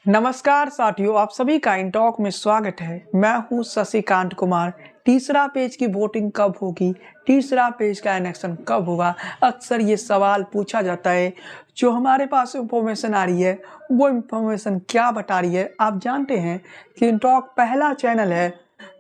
नमस्कार साथियों, आप सभी का इन टॉक में स्वागत है। मैं हूं शशिकांत कुमार। तीसरा पेज की वोटिंग कब होगी, तीसरा पेज का इलेक्शन कब होगा, अक्सर ये सवाल पूछा जाता है। जो हमारे पास इंफॉर्मेशन आ रही है वो इंफॉर्मेशन क्या बता रही है। आप जानते हैं कि इन टॉक पहला चैनल है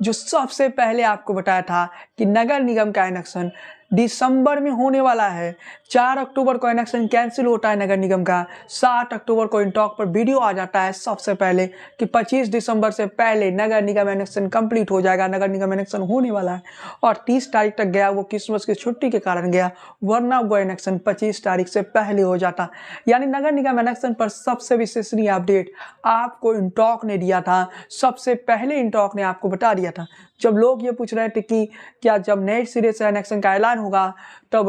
जो सबसे पहले आपको बताया था कि नगर निगम का इलेक्शन दिसंबर में होने वाला है। 4 अक्टूबर को इलेक्शन कैंसिल होता है नगर निगम का। 7 अक्टूबर को इन टॉक पर वीडियो आ जाता है सबसे पहले कि 25 दिसंबर से पहले नगर निगम इलेक्शन कंप्लीट हो जाएगा, नगर निगम इलेक्शन होने वाला है। और 30 तारीख तक गया, वो क्रिसमस की छुट्टी के कारण गया, वरना वो इलेक्शन 25 तारीख से पहले हो जाता। यानी नगर निगम इलेक्शन पर सबसे विश्वसनीय अपडेट आपको इन टॉक ने दिया था। सबसे पहले इन टॉक ने आपको बता दिया था। जब लोग ये पूछ रहे थे कि क्या जब नए सिरे से इलेक्शन का ऐलान होगा तब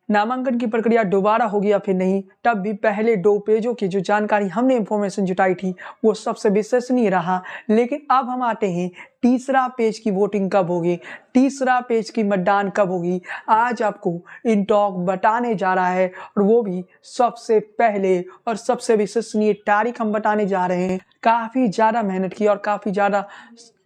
नामांकन की प्रक्रिया दोबारा होगी या फिर नहीं, तब भी पहले 2 पेजों की जो जानकारी हमने इंफॉर्मेशन जुटाई थी वो सबसे विश्वसनीय रहा। लेकिन अब हम आते हैं तीसरा पेज की वोटिंग कब होगी, तीसरा पेज की मतदान कब होगी। आज आपको इन टॉक बताने जा रहा है और वो भी सबसे पहले और सबसे विश्वसनीय तारीख हम बताने जा रहे हैं। काफ़ी ज़्यादा मेहनत की और काफ़ी ज़्यादा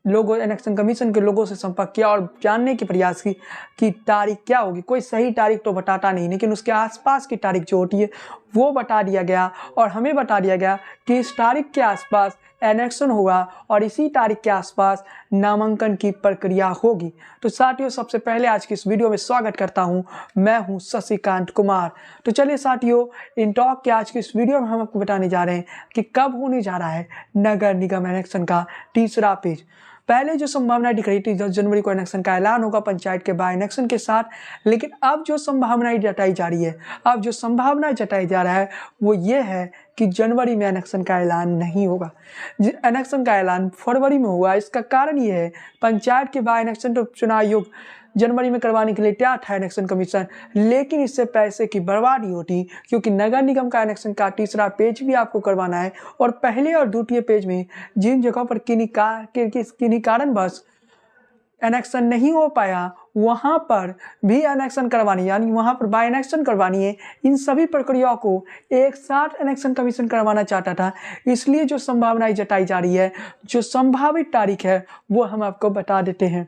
लोगों इलेक्शन कमीशन के लोगों से संपर्क किया और जानने के प्रयास की कि तारीख क्या होगी। कोई सही तारीख तो बताता नहीं, लेकिन उसके आसपास की तारीख जो होती है वो बता दिया गया और हमें बता दिया गया कि इस तारीख के आसपास इलेक्शन होगा और इसी तारीख के आसपास नामांकन की प्रक्रिया होगी। तो साथियों, सबसे पहले आज की इस वीडियो में स्वागत करता हूं। मैं हूं शशिकांत कुमार। तो चलिए साथियों, इन टॉक के आज की इस वीडियो में हम आपको बताने जा रहे हैं कि कब होने जा रहा है नगर निगम इलेक्शन का तीसरा पेज। पहले जो संभावना दिख रही थी 10 जनवरी को इलेक्शन का ऐलान होगा पंचायत के बाय इलेक्शन के साथ, लेकिन अब जो संभावनाएं जताई जा रही है, अब जो संभावना जताई जा रहा है वो ये है कि जनवरी में इलेक्शन का ऐलान नहीं होगा। इलेक्शन का ऐलान फरवरी में होगा। इसका कारण ये है, पंचायत के बाय इलेक्शन तो चुनाव आयोग जनवरी में करवाने के लिए तैयार था इलेक्शन कमीशन, लेकिन इससे पैसे की बर्बादी होती, क्योंकि नगर निगम का इलेक्शन का तीसरा पेज भी आपको करवाना है और पहले और द्वितीय पेज में जिन जगहों पर किन्हीं कारणवश इलेक्शन नहीं हो पाया वहां पर भी इलेक्शन करवानी, यानी वहां पर बाय इलेक्शन करवानी है। इन सभी प्रक्रियाओं को एक साथ इलेक्शन कमीशन करवाना चाहता था। इसलिए जो संभावनाएं जताई जा रही है, जो संभावित तारीख है, वो हम आपको बता देते हैं।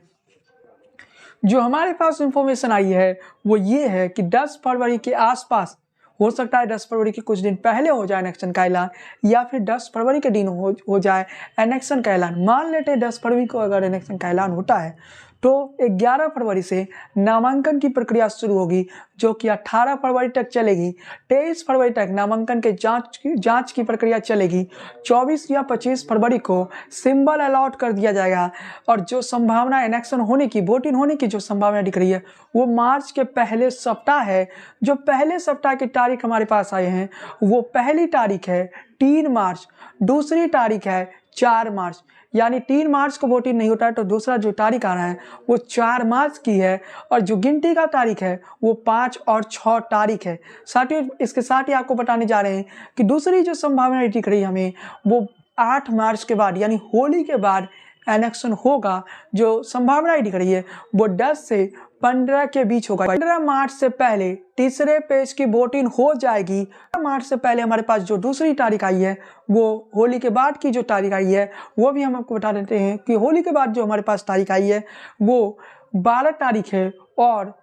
जो हमारे पास इंफॉर्मेशन आई है वो ये है कि 10 फरवरी के आसपास हो सकता है, 10 फरवरी के कुछ दिन पहले हो जाए इलेक्शन का ऐलान, या फिर 10 फरवरी के दिन हो जाए इलेक्शन का ऐलान। मान लेते हैं 10 फरवरी को अगर इलेक्शन का ऐलान होता है तो 11 फरवरी से नामांकन की प्रक्रिया शुरू होगी, जो कि 18 फरवरी तक चलेगी। 23 फरवरी तक नामांकन के जांच की प्रक्रिया चलेगी। 24 या 25 फरवरी को सिंबल अलॉट कर दिया जाएगा और जो संभावना इलेक्शन होने की, वोटिंग होने की जो संभावना दिख रही है वो मार्च के पहले सप्ताह है। जो पहले सप्ताह की तारीख हमारे पास आए हैं वो पहली तारीख है 3 मार्च, दूसरी तारीख है 4 मार्च। यानी 3 मार्च को वोटिंग नहीं होता है तो दूसरा जो तारीख आ रहा है वो 4 मार्च की है और जो गिनती का तारीख है वो 5 और 6 तारीख है। साथियों, इसके साथ ही आपको बताने जा रहे हैं कि दूसरी जो संभावना दिख रही है हमें वो 8 मार्च के बाद, यानी होली के बाद इलेक्शन होगा। जो संभावना दिख रही है वो 10 से 15 के बीच होगा। 15 मार्च से पहले तीसरे पेज की वोटिंग हो जाएगी। 15 मार्च से पहले हमारे पास जो दूसरी तारीख आई है वो होली के बाद की जो तारीख आई है वो भी हम आपको बता देते हैं कि होली के बाद जो हमारे पास तारीख आई है वो 12 तारीख है और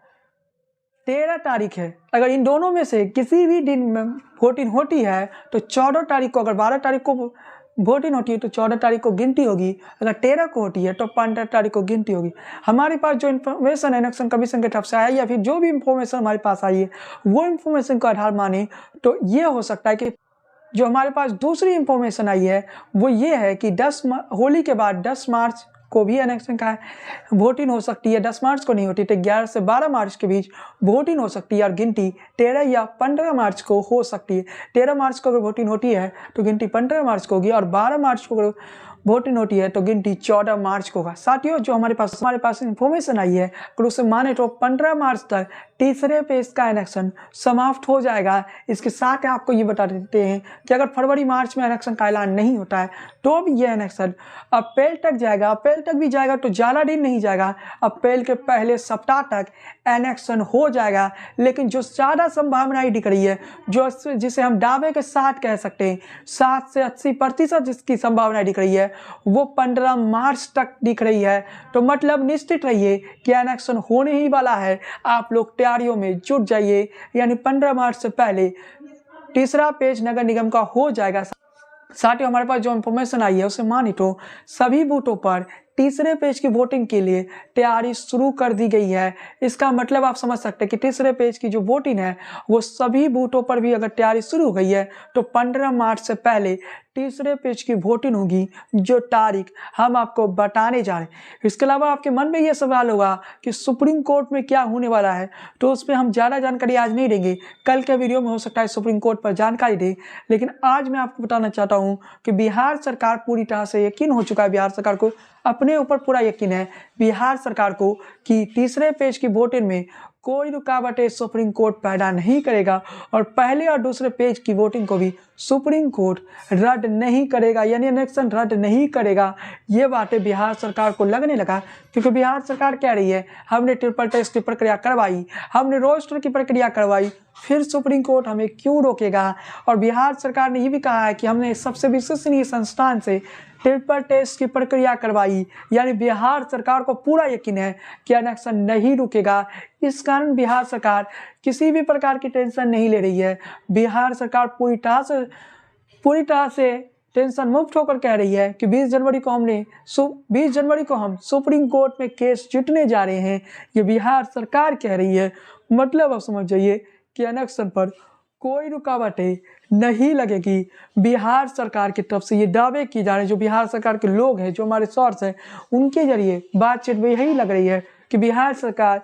13 तारीख है। अगर इन दोनों में से किसी भी दिन में वोटिंग होती है तो 14 तारीख को, अगर 12 तारीख को वोटिंग होती है तो 14 तारीख को गिनती होगी, अगर 13 को होती है तो 15 तारीख को गिनती होगी। हमारे पास जो इन्फॉर्मेशन इलेक्शन कमीशन की तरफ से आया या फिर जो भी इंफॉर्मेशन हमारे पास आई है वो इन्फॉर्मेशन को आधार माने तो ये हो सकता है कि जो हमारे पास दूसरी इंफॉर्मेशन आई है वो ये है कि होली के बाद 10 मार्च को भी इलेक्शन का वोटिंग हो सकती है। 10 मार्च को नहीं होती तो 11 से 12 मार्च के बीच वोटिंग हो सकती है और गिनती 13 या 15 मार्च को हो सकती है। 13 मार्च को अगर वोटिंग होती है तो गिनती 15 मार्च को होगी और 12 मार्च को अगर वोटिंग होती है तो गिनती 14 मार्च को होगा। साथियों, जो हमारे पास इंफॉर्मेशन आई है अगर उसे माने तो 15 मार्च तक तीसरे पेज का इलेक्शन समाप्त हो जाएगा। इसके साथ आपको ये बता देते हैं कि अगर फरवरी मार्च में इलेक्शन का ऐलान नहीं होता है तो भी ये इलेक्शन अप्रैल तक जाएगा। अप्रैल तक भी जाएगा तो ज़्यादा दिन नहीं जाएगा, अप्रैल के पहले सप्ताह तक इलेक्शन हो जाएगा। लेकिन जो ज़्यादा संभावनाएं दिख रही है, जो जिसे हम दावे के साथ कह सकते हैं 7 से 80% जिसकी संभावना दिख रही है, वो 15 मार्च तक दिख रही है। तो मतलब निश्चित रहिए कि इलेक्शन होने ही वाला है। आप लोग तैयारियों में जुट जाइए, यानी 15 मार्च से पहले तीसरा पेज नगर निगम का हो जाएगा। साथ ही हमारे पास जो इंफॉर्मेशन आई है उसे मानी तो सभी बूथों पर तीसरे पेज की वोटिंग के लिए तैयारी शुरू कर दी गई है। इसका मतलब आप समझ सकते हैं कि तीसरे पेज की जो वोटिंग है वो सभी बूथों पर भी अगर तैयारी शुरू हो गई है तो 15 मार्च से पहले तीसरे पेज की वोटिंग होगी, जो तारीख हम आपको बताने जा रहे हैं। इसके अलावा आपके मन में ये सवाल होगा कि सुप्रीम कोर्ट में क्या होने वाला है, तो उस पर हम ज़्यादा जानकारी आज नहीं देंगे, कल के वीडियो में हो सकता है सुप्रीम कोर्ट पर जानकारी दे। लेकिन आज मैं आपको बताना चाहता हूँ कि बिहार सरकार पूरी तरह से यकीन हो चुका है, बिहार सरकार को अपने ऊपर पूरा यकीन है बिहार सरकार को कि तीसरे पेज की वोटिंग में कोई रुकावटें सुप्रीम कोर्ट पैदा नहीं करेगा और पहले और दूसरे पेज की वोटिंग को भी सुप्रीम कोर्ट रद्द नहीं करेगा, यानी इलेक्शन रद्द नहीं करेगा। ये बातें बिहार सरकार को लगने लगा, क्योंकि बिहार सरकार कह रही है हमने ट्रिपल टेस्ट की प्रक्रिया करवाई, हमने रोस्टर की प्रक्रिया करवाई, फिर सुप्रीम कोर्ट हमें क्यों रोकेगा। और बिहार सरकार ने ये भी कहा है कि हमने सबसे विश्वसनीय संस्थान से ट्रिपल टेस्ट की प्रक्रिया करवाई, यानी बिहार सरकार को पूरा यकीन है कि इलेक्शन नहीं रुकेगा। इस कारण बिहार सरकार किसी भी प्रकार की टेंशन नहीं ले रही है। बिहार सरकार पूरी तरह से टेंशन मुक्त होकर कह रही है कि 20 जनवरी को हम सुप्रीम कोर्ट में केस जीतने जा रहे हैं। ये बिहार सरकार कह रही है। मतलब आप समझ जाइए कि इलेक्शन पर कोई रुकावटें नहीं लगेगी। बिहार सरकार की तरफ से ये दावे किए जा रहे हैं, जो बिहार सरकार के लोग हैं, जो हमारे सोर्स हैं, उनके जरिए बातचीत में यही लग रही है कि बिहार सरकार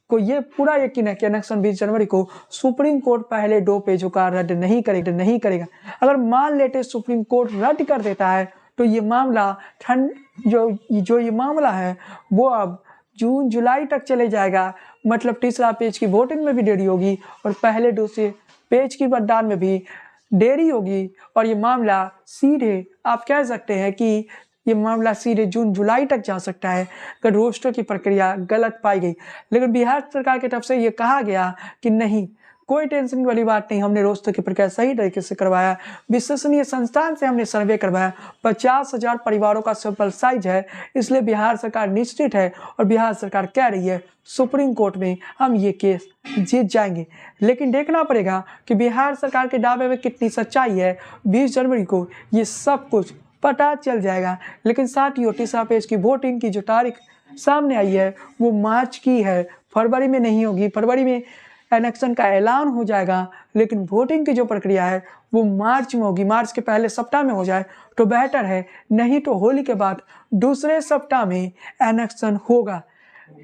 को ये पूरा यकीन है कि इलेक्शन 20 जनवरी को सुप्रीम कोर्ट पहले 2 पेजों का रद्द नहीं करेगा। अगर मान लेते सुप्रीम कोर्ट रद्द कर देता है तो ये मामला जो ये मामला है वो अब जून जुलाई तक चले जाएगा। मतलब तीसरा पेज की वोटिंग में भी देरी होगी और पहले दूसरे पेज की मतदान में भी देरी होगी, और ये मामला सीधे आप कह सकते हैं कि ये मामला सीधे जून जुलाई तक जा सकता है अगर रोस्टर की प्रक्रिया गलत पाई गई। लेकिन बिहार सरकार की तरफ से ये कहा गया कि नहीं, कोई टेंशन वाली बात नहीं, हमने रोस्टर की प्रक्रिया सही तरीके से करवाया, विश्वसनीय संस्थान से हमने सर्वे करवाया, 50,000 परिवारों का सैंपल साइज है, इसलिए बिहार सरकार निश्चित है और बिहार सरकार कह रही है सुप्रीम कोर्ट में हम ये केस जीत जाएंगे। लेकिन देखना पड़ेगा कि बिहार सरकार के दावे में कितनी सच्चाई है। 20 जनवरी को ये सब कुछ पता चल जाएगा। लेकिन साथ ही तीसरा पेज की वोटिंग की जो तारीख सामने आई है वो मार्च की है, फरवरी में नहीं होगी। फरवरी में इलेक्शन का ऐलान हो जाएगा, लेकिन वोटिंग की जो प्रक्रिया है वो मार्च में होगी। मार्च के पहले सप्ताह में हो जाए तो बेहतर है, नहीं तो होली के बाद दूसरे सप्ताह में इलेक्शन होगा।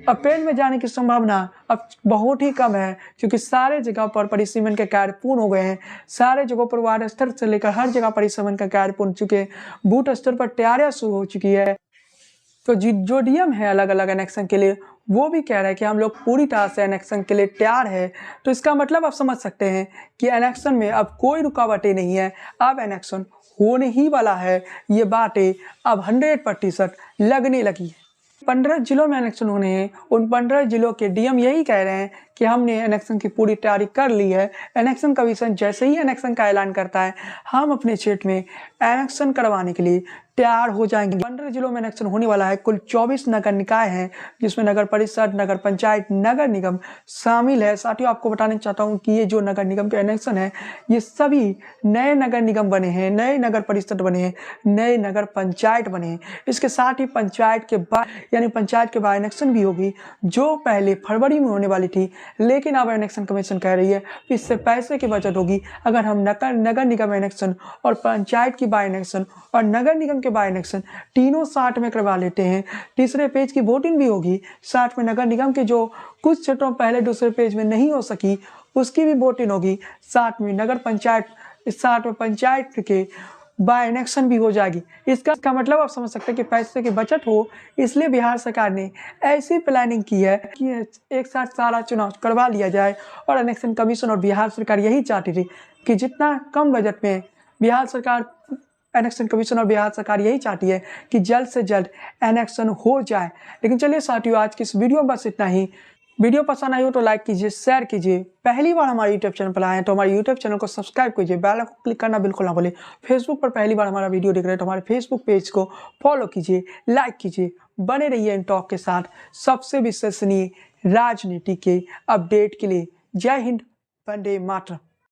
अप्रैल में जाने की संभावना अब बहुत ही कम है, क्योंकि सारे जगह पर परिसीमन के कार्य पूर्ण हो गए हैं। सारे जगहों पर वार्ड स्तर से लेकर हर जगह परिसीमन का कार्य पूर्ण चुके हैं। बूथ स्तर पर तैयारियां शुरू हो चुकी है। तो जो डीएम है अलग अलग इलेक्शन के लिए, वो भी कह रहा है कि हम लोग पूरी तरह से इलेक्शन के लिए तैयार है। तो इसका मतलब आप समझ सकते हैं कि इलेक्शन में अब कोई रुकावटें नहीं है, अब इलेक्शन होने ही वाला है। ये बातें अब 100% लगने लगी है। 15 जिलों में इलेक्शन होने हैं। उन 15 जिलों के डीएम यही कह रहे हैं कि हमने इलेक्शन की पूरी तैयारी कर ली है। इलेक्शन कमीशन जैसे ही इलेक्शन का ऐलान करता है, हम अपने क्षेत्र में इलेक्शन करवाने के लिए तैयार हो जाएंगे। 15 जिलों में इलेक्शन होने वाला है। कुल 24 नगर निकाय हैं, जिसमें नगर परिषद, नगर पंचायत, नगर निगम शामिल है। साथियों, आपको बताना चाहता हूं कि ये जो नगर निगम के इलेक्शन है, ये सभी नए नगर निगम बने हैं, नए नगर परिषद बने हैं, नए नगर पंचायत बने हैं। इसके साथ ही पंचायत के बाद इलेक्शन भी होगी, जो पहले फरवरी में होने वाली थी। लेकिन अब इलेक्शन कमीशन कह रही है कि इससे पैसे की बचत होगी अगर हम नगर निगम इलेक्शन और पंचायत की बाय इलेक्शन और नगर निगम के बाय इलेक्शन तीनों साथ में करवा लेते हैं। तीसरे पेज की वोटिंग भी होगी, साथ में नगर निगम के जो कुछ क्षेत्रों पहले दूसरे पेज में नहीं हो सकी उसकी भी वोटिंग होगी, साथ में पंचायत के बाय इलेक्शन भी हो जाएगी। इसका मतलब आप समझ सकते हैं कि पैसे की बचत हो, इसलिए बिहार सरकार ने ऐसी प्लानिंग की है कि एक साथ सारा चुनाव करवा लिया जाए। और इलेक्शन कमीशन और बिहार सरकार यही चाहती थी कि जितना कम बजट में बिहार सरकार, इलेक्शन कमीशन और बिहार सरकार यही चाहती है कि जल्द से जल्द इलेक्शन हो जाए। लेकिन चलिए साथियों, आज की इस वीडियो में बस इतना ही। वीडियो पसंद आई हो तो लाइक कीजिए, शेयर कीजिए। पहली बार हमारे यूट्यूब चैनल पर आए हैं तो हमारे यूट्यूब चैनल को सब्सक्राइब कीजिए, बेल आइकन को क्लिक करना बिल्कुल ना भूलें। फेसबुक पर पहली बार हमारा वीडियो देख रहे हैं तो हमारे फेसबुक पेज को फॉलो कीजिए, लाइक कीजिए। बने रहिए इन टॉक के साथ सबसे विश्वसनीय राजनीति के अपडेट के लिए। जय हिंद, वंदे मातरम।